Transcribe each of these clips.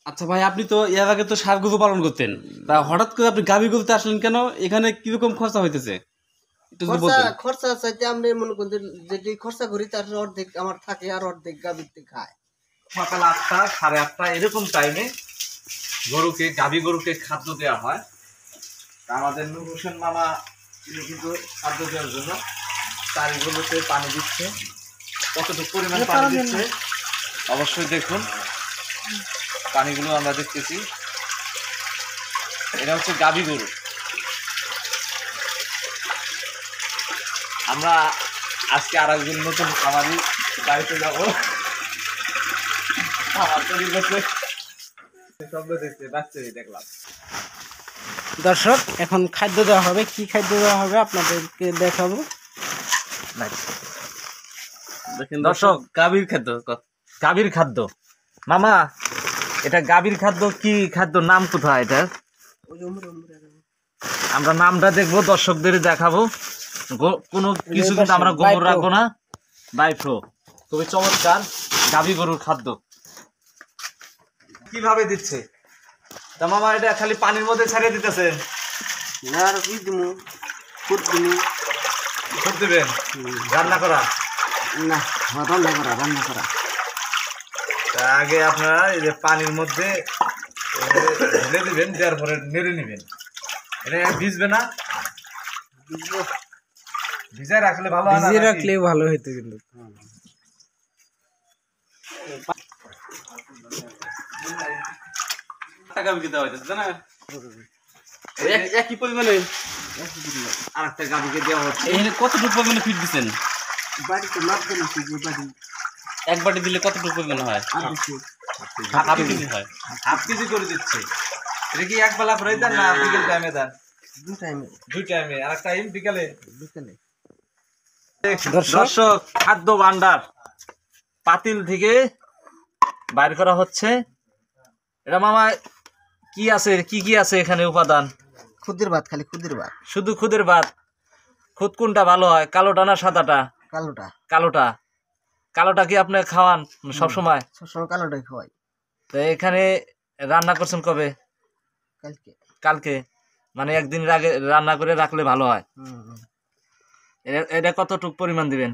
আচ্ছা ভাই, আপনি তো এর আগে তো ষাঁড় গরু পালন করতেন, তা হঠাৎ করে আপনি গাভী গরুতে আসলেন কেন? এখানে কিরকম খরচা হইতেছে একটু যদি খরচা বলতেন। খরচা চাইতে আমরা মনে করি যেটি খরচা করি তার অর্ধেক আমার থাকে আর অর্ধেক গাভীতে খায়। সকাল 8টা 8:30 এরকম টাইমে গরুকে খাদ্য দেওয়া হয়। আমাদের নূর হোসেন মামা তিনি কিন্তু খাদ্য দেওয়ার জন্য চারিগুলোতে পানি দিচ্ছে। কতটুকু পরিমাণ পানি দিচ্ছে অবশ্যই দেখুন, পানিগুলো আমরা দেখতেছি। এটা হচ্ছে গাভী গরু। আমরা আজকে আর একজন নতুন খামারি বাড়িতে যাবো। আমার তৈরি করছে শব্দ দেখতে বাচ্চাই দেখলাম। দর্শক এখন খাদ্য দেওয়া হবে, কি খাদ্য দেওয়া হবে আপনাদেরকে দেখাবো। দেখেন দর্শক, গাভীর খাদ্য। গাভীর খাদ্য মামা, এটা গাভীর খাদ্য। কি খাদ্য, নাম কোথায় এটা? আমরা নামটা দেখবো, দর্শকদের দেখাবো। কোনো কিছু কিন্তু আমরা গোবর রাখবো না। বাইফ্রো খুবই চমৎকার গাভী গরুর খাদ্য। কিভাবে দিচ্ছে তা মামা? এটা খালি পানির মধ্যে ছাড়িয়ে দিতেছেন না আর কি দিমু, খুদ দিমু। খুব দিবেন রান্না করা? না রান্না করা। তা আগে আপনারা এই যে পানির মধ্যে ঢেলে দিবেন, দেওয়ার পরে নেড়ে নেবেন। এটা ভিজবে না? ভিজায় রাখলে ভালো হয় না? ভিজিয়ে রাখলে ভালো হইতো কিন্তু। গাভীকে দেওয়া হইতেছে না একই পরিমাণে? আরেকটা গাভীকে দেওয়া হচ্ছে। এখানে কতটুকু পরিমাণে ফিট দিচ্ছেন? বাড়িতে মাপ দেন বাড়ি এক বাটি দিলে কতটুকু পরিমাণে হয়? আর বেশি হাফ কেজি হয়। হাফ কেজি করে দিচ্ছে। এটা কি এক বেলা করে দেন না বিকেল টাইমে দেন? দুই টাইমে। আর একটা টাইম বিকালে। দর্শক, খাদ্য ভান্ডার পাতিল থেকে বাইর করা হচ্ছে। এটা মামা কি আছে, কি কি আছে এখানে উপাদান? খুদের ভাত, খালি খুদের ভাত। শুধু খুদের ভাত? খুদ কোনটা ভালো হয়, কালোটা না সাদাটা? কালোটা কালোটা কি আপনি খাওয়ান সবসময়? সবসময় কালোটাই খাওয়াই। তো এখানে রান্না করছেন কবে? কালকে। মানে একদিন আগে রান্না করে রাখলে ভালো হয়। এটা কতটুক পরিমাণ দিবেন?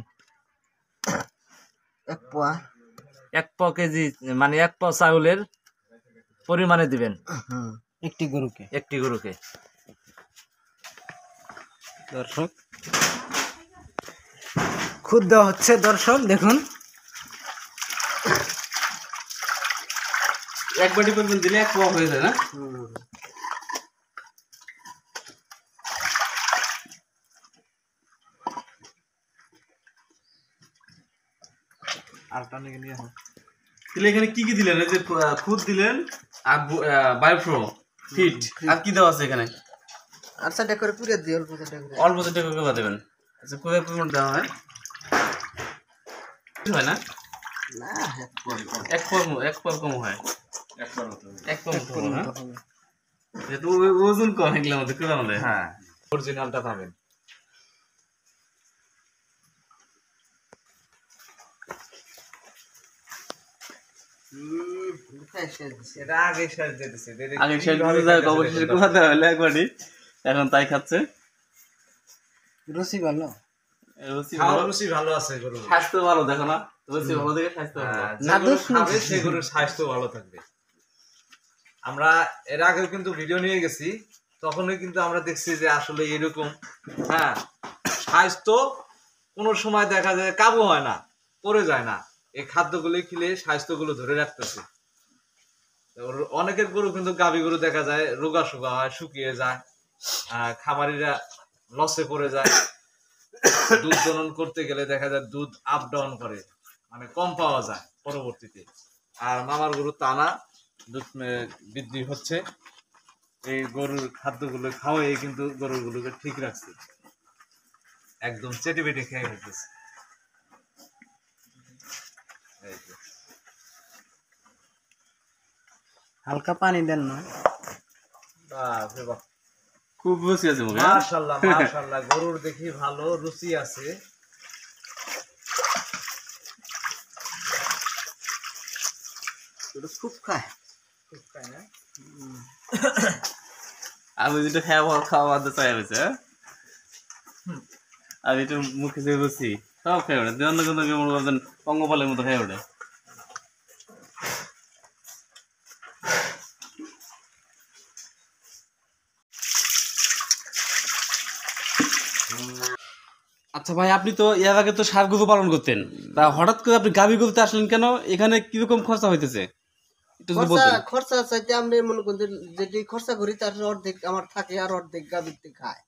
এক প কেজি, মানে এক প চাউলের পরিমাণে দিবেন একটি গরুকে। দর্শক খুদ দেওয়া হচ্ছে। দর্শক দেখুন, এক বাটি পরিমাণ দিলে এক পোয়া হয়ে যায় না? তাহলে এখানে কি কি দিলেন? এই যে খুদ দিলেন আর বায়োফ্রো ফিট, আর কি দেওয়া আছে এখানে? আচ্ছা করে পুরে দিই, অল্প যেটা করে দেবেন। আচ্ছা, পুরো পরিমাণ দেওয়া হয় হয় না? এক পর কম হয়। এক পর যেহেতু ওজন কম এগুলোর মধ্যে করে আমাদের। হ্যাঁ, অরিজিনালটা পাবেন। এটা আগে শেষ দিতেছে, আগে শেষ অবশেষে কোথাতে হলে একবারই এখন তাই খাচ্ছে। রুচি ভালো, রুচি ভালো আছে গরু। স্বাস্থ্য ভালো, দেখো না? রুচি ভালো দেখে স্বাস্থ্য ভালো। খাবে সেই গরুর স্বাস্থ্য ভালো থাকবে। আমরা এর আগেও কিন্তু ভিডিও নিয়ে গেছি, তখনই কিন্তু আমরা দেখছি যে আসলে এরকম হ্যাঁ স্বাস্থ্য কোনো সময় দেখা যায় কাবু হয় না, পড়ে যায় না। এই খাদ্যগুলো খেলে স্বাস্থ্যগুলো ধরে রাখতেছে। অনেকের গরু কিন্তু গাভী গরু দেখা যায় রোগা সোগা হয়, শুকিয়ে যায়, খামারিরা লসে পড়ে যায়। দুধ দহন করতে গেলে দেখা যায় দুধ আপ ডাউন করে, মানে কম পাওয়া যায় পরবর্তীতে। আর মামার গরু তা না, দুধ বৃদ্ধি হচ্ছে। এই গরুর খাদ্যগুলো খাওয়াই কিন্তু গরুগুলোকে ঠিক রাখছে, একদম চেটে বেটে খেয়ে ফেলতেছে। হালকা পানি দেন না? খুব রুচি আছে মুখে। মাশাআল্লাহ মাশাআল্লাহ, গরুর দেখি ভালো রুচি আছে। খুব খায়। আমি যেটা খাওয়া খাওয়া বাদ চাই হয়েছে আমি একটু মুখে দিয়ে বসছি সব খেয়ে ওঠে অন্য কোনো মনে করবেন পঙ্গপালের মতো খেয়ে ওঠে। আচ্ছা ভাই, আপনি তো এর আগে তো ষাঁড় গরু পালন করতেন, তা হঠাৎ করে আপনি গাভী গরুতে আসলেন কেন? এখানে কিরকম খরচা হইতেছে একটু যদি বলতেন। খরচা চাইতে আমরা মনে করেন যে যেটি খরচা করি তার অর্ধেক আমার থাকে আর অর্ধেক গাভীতে খায়।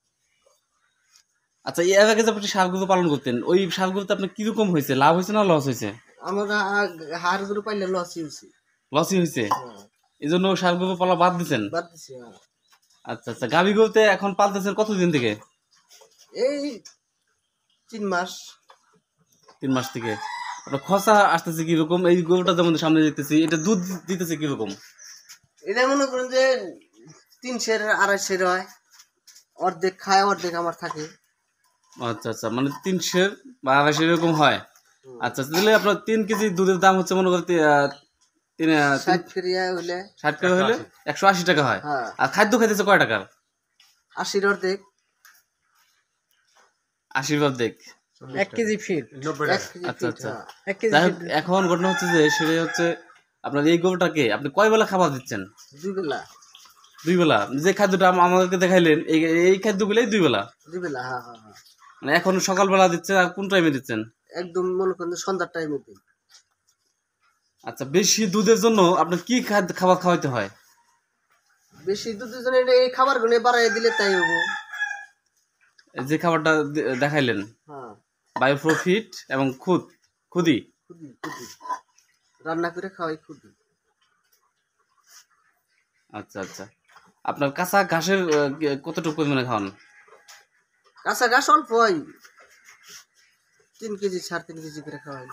আচ্ছা, এর আগে যে আপনি ষাঁড় গরু পালন করতেন, ওই ষাঁড় গরুতে আপনার কিরকম হয়েছে? লাভ হয়েছে না লস হয়েছে? আমরা হাড় গরু পাইলে লসই হয়েছে। লসই হয়েছে, এই জন্য ষাঁড় গরু পালা বাদ দিচ্ছেন? বাদ দিছি। আচ্ছা আচ্ছা, গাভী গরুতে এখন পালতেছেন কতদিন থেকে? এই 3 মাস। 3 মাস থেকে। আপনার খরচা আসতেছে কিরকম? এই গরুটা যেমন সামনে দেখতেছি, এটা দুধ দিতেছে কিরকম? এটা মনে করেন যে 300 250 হয়, অর্ধেক খায় অর্ধেক আমার থাকে। আচ্ছা আচ্ছা, মানে 300 বা 250 এরকম হয়। আচ্ছা, তাহলে আপনার 3 কেজি দুধের দাম হচ্ছে মনে করেন 60 করিয়া হইলে 60 টাকা হলে 180 টাকা হয়। হ্যাঁ। আর খাদ্য খাইতেছে কয় টাকার? 80 অর্ধেক। 80 অর্ধেক। 1 কেজি ফিট। 1 কেজি আচ্ছা আচ্ছা, 1 কেজি যাই হোক, এখন ঘটনা হচ্ছে যে সেটা হচ্ছে আপনার এই গরুটাকে আপনি কয় বেলা খাবার দিচ্ছেন? 2 বেলা। 2 বেলা। যে খাদ্যটা আমাদেরকে দেখাইলেন এই খাদ্যগুলোই 2 বেলা। 2 বেলা, হ্যাঁ হ্যাঁ হ্যাঁ। মানে এখন সকালবেলা দিচ্ছেন আর কোন টাইমে দিচ্ছেন? একদম মনে করেন সন্ধ্যার টাইমে দিই। আচ্ছা, বেশি দুধের জন্য আপনার কি খাবার খাওয়াইতে হয়? বেশি দুধের জন্য এই খাবার গুলো বাড়াই দিলে তাই হবো। যে খাবারটা দেখাইলেন, হ্যাঁ, বায়োপ্রফিট এবং খুদি। খুদি রান্না করে খাওয়াই খুদি। আচ্ছা আচ্ছা, আপনার কাঁচা ঘাসের কতটুকু পরিমাণে খাওয়ান? কাঁচা ঘাস অল্প হয়, 3 কেজি 3.5 কেজি করে খাওয়াই।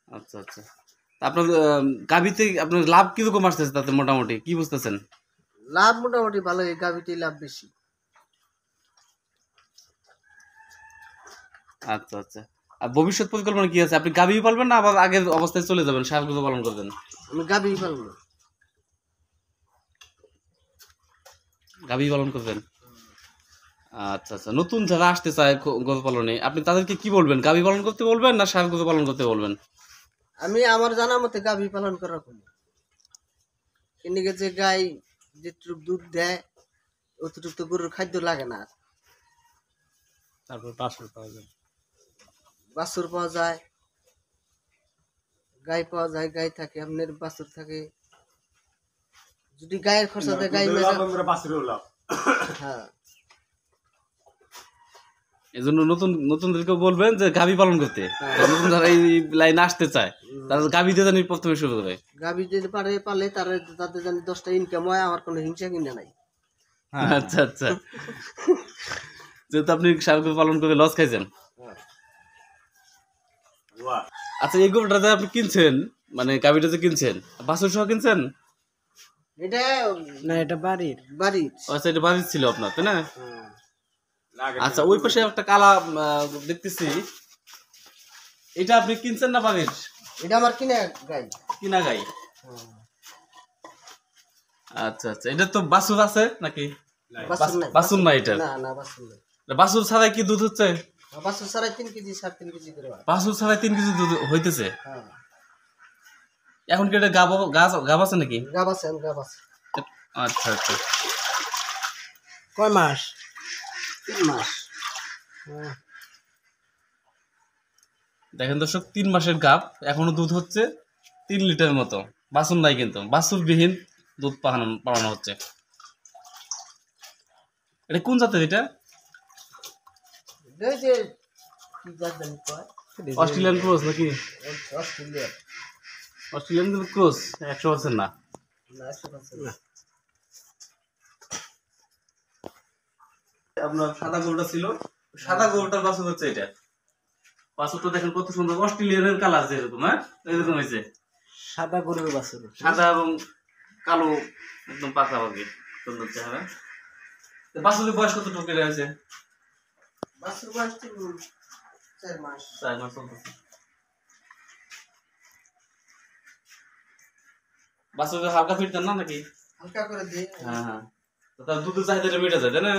আচ্ছা আচ্ছা, আপনার গাভীতে আপনার লাভ কিরকম আসতেছে তাতে মোটামুটি কি বুঝতেছেন? লাভ মোটামুটি ভালো, এই গাভীতেই লাভ বেশি। আচ্ছা আচ্ছা, আর ভবিষ্যৎ পরিকল্পনা কি আছে? আপনি গাভী পালবেন না আবার আগের অবস্থায় চলে যাবেন, ষাঁড় গরু পালন করবেন? আমি গাভী পালবো। গাভী পালন করবেন। আচ্ছা আচ্ছা, নতুন যারা আসতে চায় গরু পালনে, আপনি তাদেরকে কি বলবেন? গাভী পালন করতে বলবেন না ষাঁড় গরু পালন করতে বলবেন? আমি আমার জানা মতে গাভী পালন করার কোনো এদিকে যে গাই যেটুক দুধ দেয় অতটুক তো গরুর খাদ্য লাগে না। তারপর বাছুর পাওয়া যায়, বাছুর পাওয়া যায়, গাই পাওয়া যায়, গাই থাকে, আপনার বাছুর থাকে। যদি গায়ের খরচা দেয় গাই হ্যাঁ, এই জন্য নতুনদেরকে বলবেন যে গাভী পালন করতে। নতুন যারা এই লাইনে আসতে চায় তারা গাভী দিয়ে জানি প্রথমে শুরু করে। গাভী যদি পালে তাদের জানি 10টা ইনকাম হয়, আমার কোনো হিংসা কিনা নাই। আচ্ছা আচ্ছা, যেহেতু আপনি ষাঁড় গরু পালন করে লস খাইছেন। আচ্ছা, এই গরুটা যে আপনি কিনছেন, মানে গাভীটা যে কিনছেন, বাছুর সহ কিনছেন? এটা না, এটা বাড়ির। আচ্ছা, এটা বাড়ির ছিল আপনার, তাই না? আচ্ছা, ওই পাশে একটা কালা দেখতেছি, এটা আপনি কিনছেন না বাড়ির? এটা আমার কিনা গাই। আচ্ছা আচ্ছা, এটা তো বাছুর আছে নাকি? বাছুর না, এটা না বাছুর নাই। বাছুর ছাড়াই কি দুধ হচ্ছে? বাছুর ছাড়াই 3 কেজি 3.5 কেজি করে হয়। বাছুর ছাড়াই 3 কেজি দুধ হইতেছে? হ্যাঁ। এখন কি এটা গাব আছে নাকি? গাব আছে। আচ্ছা আচ্ছা, কয় মাস? 3 মাস। দেখেন দর্শক, 3 মাসের গাব, এখনো দুধ হচ্ছে 3 লিটার মতো। বাছুর নাই, কিন্তু বাছুর বিহীন দুধ পালানো হচ্ছে। এটা কোন জাতের? এটা এই যে কি জাত জানি কয়, অস্ট্রেলিয়ান ক্রস নাকি? অস্ট্রেলিয়া অস্ট্রেলিয়ান ক্রস 100% না। না। আপনার সাদা গরুটা ছিল, সাদা গরুটার বাছুর হচ্ছে এটা। বাছুরটা দেখেন কত সুন্দর, অস্ট্রেলিয়ানের কালার যেরকম, হ্যাঁ এরকম হয়েছে। সাদা গরুর বাছুর, সাদা এবং কালো, একদম পাকাপাকি সুন্দর চেহারা। বাছুরের বয়স কতটুকু রয়েছে? বাছুর বয়স 4 মাস। 4 মাস চলতেছে। বাচ্চাদের হালকা ফিট দেন না নাকি? হালকা করে দিই। হ্যাঁ হ্যাঁ, তো তার দুধের চাহিদাটা মিটে যায় তাই না?